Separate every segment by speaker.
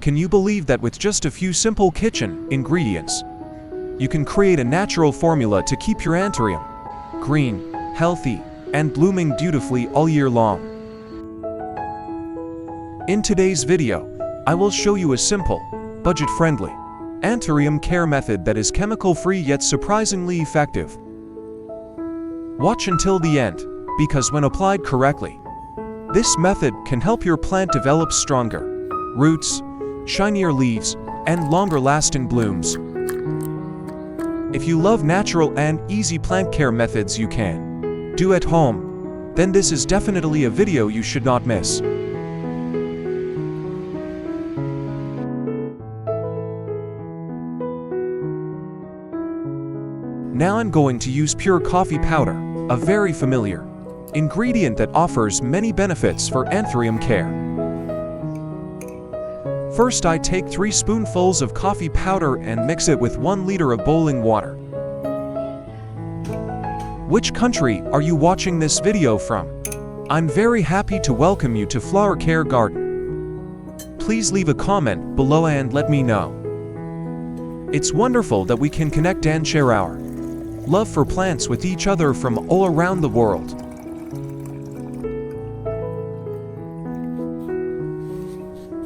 Speaker 1: Can you believe that with just a few simple kitchen ingredients, you can create a natural formula to keep your Anthurium green, healthy, and blooming beautifully all year long? In today's video, I will show you a simple, budget-friendly Anthurium care method that is chemical-free yet surprisingly effective. Watch until the end, because when applied correctly, this method can help your plant develop stronger roots, shinier leaves, and longer-lasting blooms. If you love natural and easy plant care methods you can do at home, then this is definitely a video you should not miss. Now I'm going to use pure coffee powder, a very familiar ingredient that offers many benefits for Anthurium care. First, I take 3 spoonfuls of coffee powder and mix it with 1 liter of boiling water. Which country are you watching this video from? I'm very happy to welcome you to Flower Care Garden. Please leave a comment below and let me know. It's wonderful that we can connect and share our love for plants with each other from all around the world.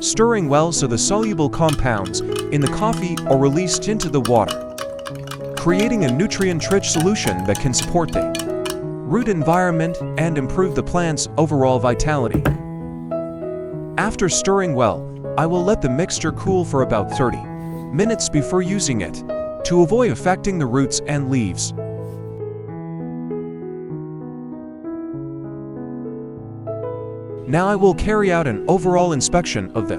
Speaker 1: Stirring well so the soluble compounds in the coffee are released into the water, creating a nutrient-rich solution that can support the root environment and improve the plant's overall vitality. After stirring well, I will let the mixture cool for about 30 minutes before using it, to avoid affecting the roots and leaves. Now I will carry out an overall inspection of the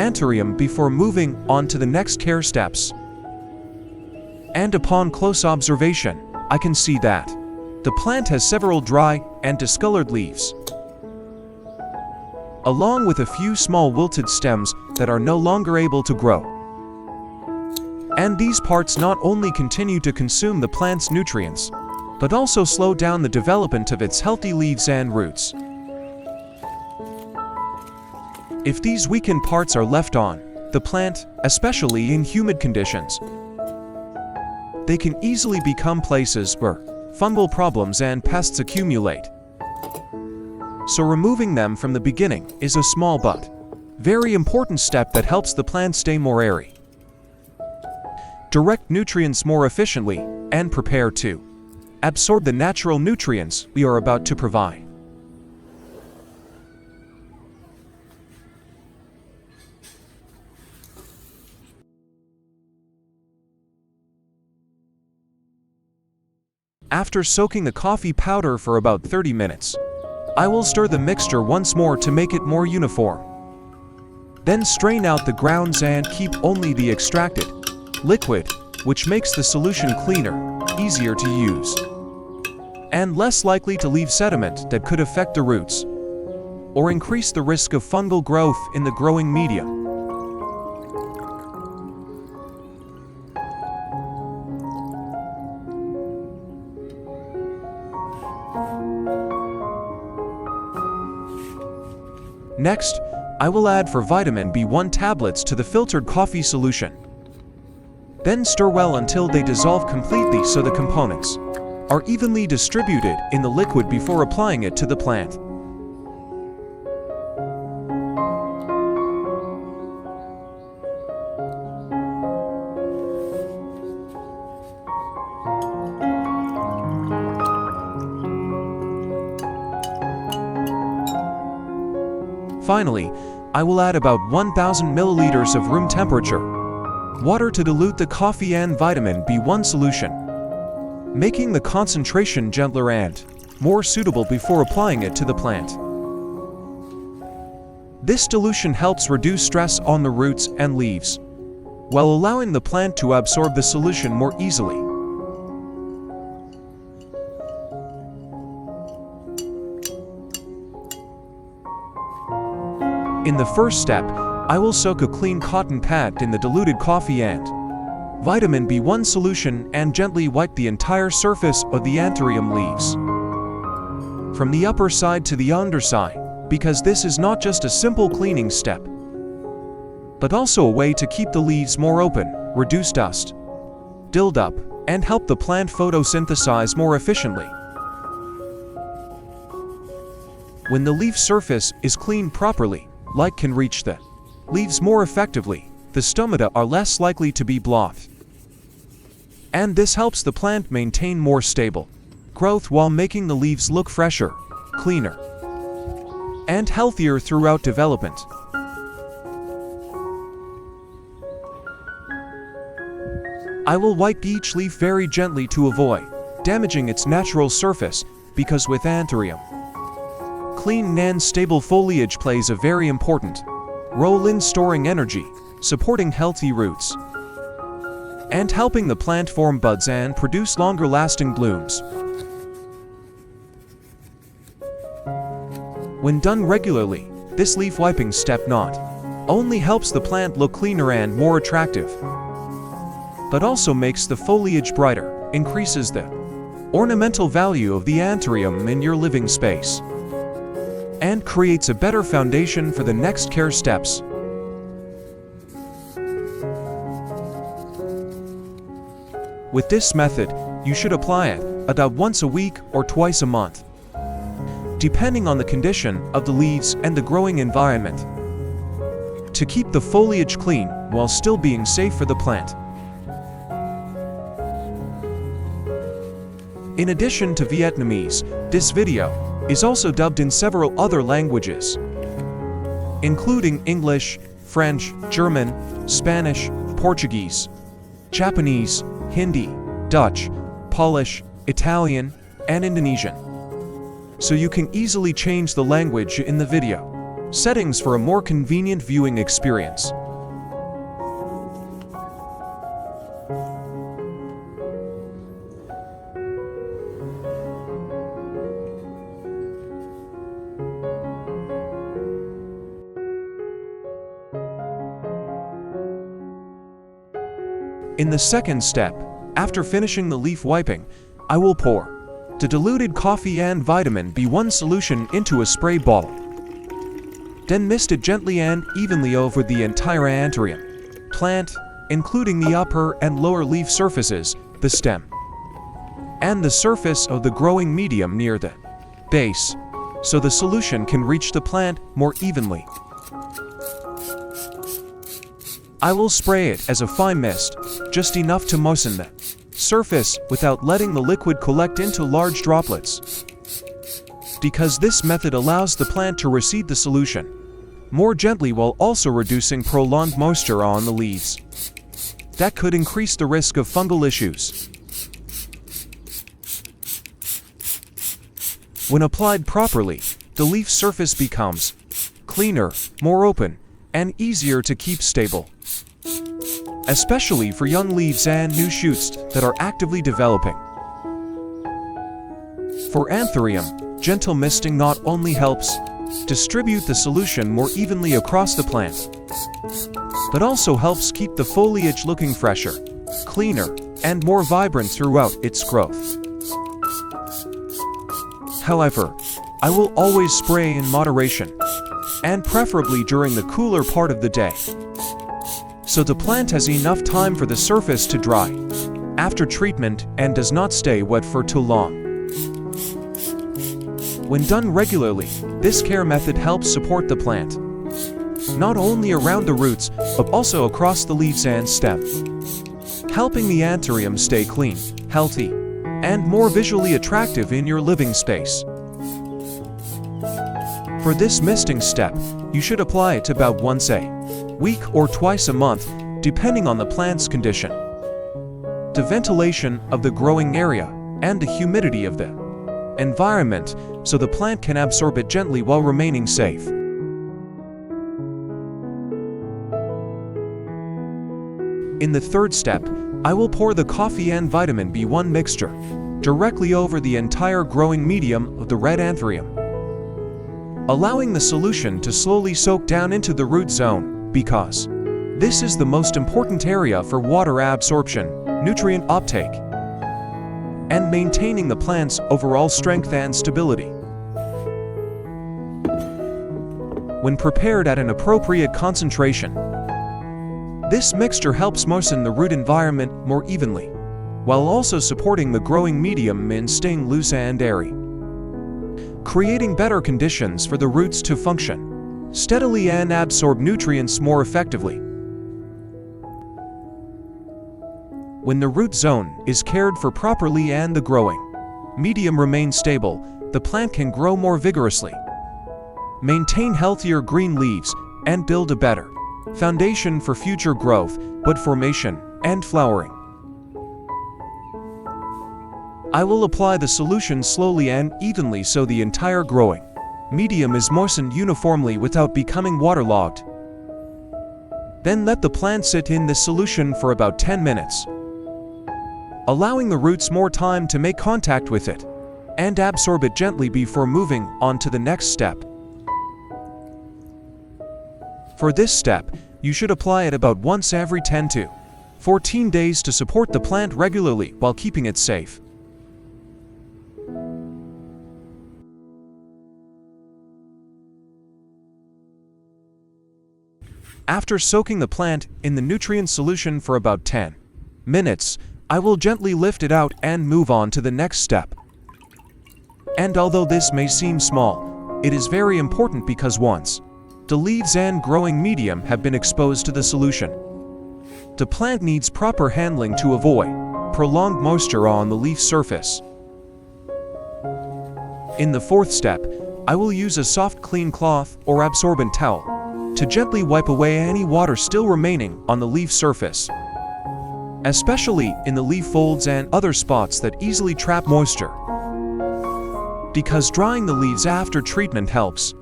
Speaker 1: Anthurium before moving on to the next care steps. And upon close observation, I can see that the plant has several dry and discolored leaves, along with a few small wilted stems that are no longer able to grow. And these parts not only continue to consume the plant's nutrients, but also slow down the development of its healthy leaves and roots. If these weakened parts are left on the plant, especially in humid conditions, they can easily become places where fungal problems and pests accumulate. So removing them from the beginning is a small but very important step that helps the plant stay more airy, direct nutrients more efficiently, and prepare to absorb the natural nutrients we are about to provide. After soaking the coffee powder for about 30 minutes, I will stir the mixture once more to make it more uniform. Then strain out the grounds and keep only the extracted liquid, which makes the solution cleaner, easier to use, and less likely to leave sediment that could affect the roots or increase the risk of fungal growth in the growing medium. Next, I will add for vitamin B1 tablets to the filtered coffee solution. Then stir well until they dissolve completely so the components are evenly distributed in the liquid before applying it to the plant. Finally, I will add about 1,000 milliliters of room temperature water to dilute the coffee and vitamin B1 solution, making the concentration gentler and more suitable before applying it to the plant. This dilution helps reduce stress on the roots and leaves, while allowing the plant to absorb the solution more easily. In the first step, I will soak a clean cotton pad in the diluted coffee and vitamin B1 solution and gently wipe the entire surface of the Anthurium leaves, from the upper side to the underside, because this is not just a simple cleaning step, but also a way to keep the leaves more open, reduce dust, build-up, and help the plant photosynthesize more efficiently. When the leaf surface is cleaned properly, light can reach the leaves more effectively, the stomata are less likely to be blocked. And this helps the plant maintain more stable growth while making the leaves look fresher, cleaner, and healthier throughout development. I will wipe each leaf very gently to avoid damaging its natural surface, because with Anthurium, clean and stable foliage plays a very important role in storing energy, supporting healthy roots, and helping the plant form buds and produce longer-lasting blooms. When done regularly, this leaf wiping step not only helps the plant look cleaner and more attractive, but also makes the foliage brighter, increases the ornamental value of the Anthurium in your living space, and creates a better foundation for the next care steps. With this method, you should apply it about once a week or twice a month, depending on the condition of the leaves and the growing environment, to keep the foliage clean while still being safe for the plant. In addition to Vietnamese, this video is also dubbed in several other languages, including English, French, German, Spanish, Portuguese, Japanese, Hindi, Dutch, Polish, Italian, and Indonesian. So you can easily change the language in the video settings for a more convenient viewing experience. In the second step, after finishing the leaf wiping, I will pour the diluted coffee and vitamin B1 solution into a spray bottle. Then mist it gently and evenly over the entire Anthurium plant, including the upper and lower leaf surfaces, the stem, and the surface of the growing medium near the base, so the solution can reach the plant more evenly. I will spray it as a fine mist, just enough to moisten the surface without letting the liquid collect into large droplets, because this method allows the plant to receive the solution more gently while also reducing prolonged moisture on the leaves. That could increase the risk of fungal issues. When applied properly, the leaf surface becomes cleaner, more open, and easier to keep stable, especially for young leaves and new shoots that are actively developing. For Anthurium, gentle misting not only helps distribute the solution more evenly across the plant, but also helps keep the foliage looking fresher, cleaner, and more vibrant throughout its growth. However, I will always spray in moderation, and preferably during the cooler part of the day, so the plant has enough time for the surface to dry after treatment and does not stay wet for too long. When done regularly, this care method helps support the plant, not only around the roots, but also across the leaves and stem, helping the Anthurium stay clean, healthy, and more visually attractive in your living space. For this misting step, you should apply it about once a week or twice a month, depending on the plant's condition, the ventilation of the growing area, and the humidity of the environment, so the plant can absorb it gently while remaining safe. In the third step, I will pour the coffee and vitamin B1 mixture directly over the entire growing medium of the red Anthurium, allowing the solution to slowly soak down into the root zone, because this is the most important area for water absorption, nutrient uptake, and maintaining the plant's overall strength and stability. When prepared at an appropriate concentration, This mixture helps moisten the root environment more evenly, while also supporting the growing medium in staying loose and airy, creating better conditions for the roots to function steadily and absorb nutrients more effectively. When the root zone is cared for properly and the growing medium remains stable, the plant can grow more vigorously, maintain healthier green leaves, and build a better foundation for future growth, bud formation, and flowering. I will apply the solution slowly and evenly so the entire growing medium is moistened uniformly without becoming waterlogged. Then let the plant sit in this solution for about 10 minutes, allowing the roots more time to make contact with it and absorb it gently before moving on to the next step. For this step, you should apply it about once every 10 to 14 days to support the plant regularly while keeping it safe. After soaking the plant in the nutrient solution for about 10 minutes, I will gently lift it out and move on to the next step. And although this may seem small, it is very important because once the leaves and growing medium have been exposed to the solution, the plant needs proper handling to avoid prolonged moisture on the leaf surface. In the fourth step, I will use a soft clean cloth or absorbent towel to gently wipe away any water still remaining on the leaf surface, especially in the leaf folds and other spots that easily trap moisture. Because drying the leaves after treatment helps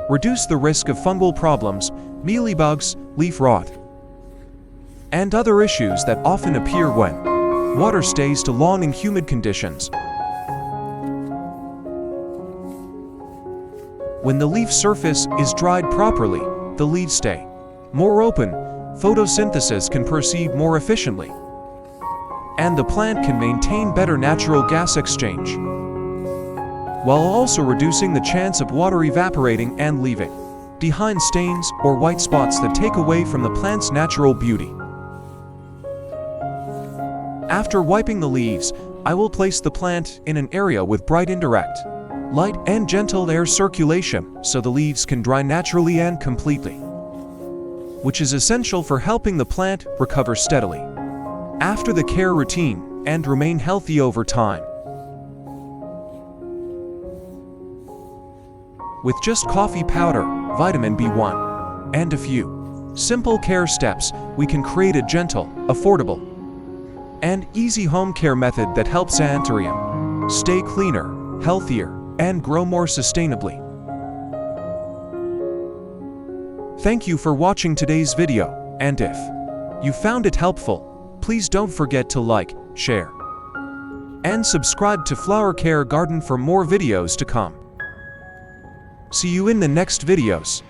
Speaker 1: reduce the risk of fungal problems, mealybugs, leaf rot, and other issues that often appear when water stays too long in humid conditions. When the leaf surface is dried properly, the leaves stay more open, photosynthesis can proceed more efficiently, and the plant can maintain better natural gas exchange, while also reducing the chance of water evaporating and leaving behind stains or white spots that take away from the plant's natural beauty. After wiping the leaves, I will place the plant in an area with bright indirect light and gentle air circulation so the leaves can dry naturally and completely, which is essential for helping the plant recover steadily after the care routine and remain healthy over time. With just coffee powder, vitamin B1, and a few simple care steps, we can create a gentle, affordable, and easy home care method that helps Anthurium stay cleaner, healthier, and grow more sustainably. Thank you for watching today's video, and if you found it helpful, please don't forget to like, share, and subscribe to Flower Care Garden for more videos to come. See you in the next videos.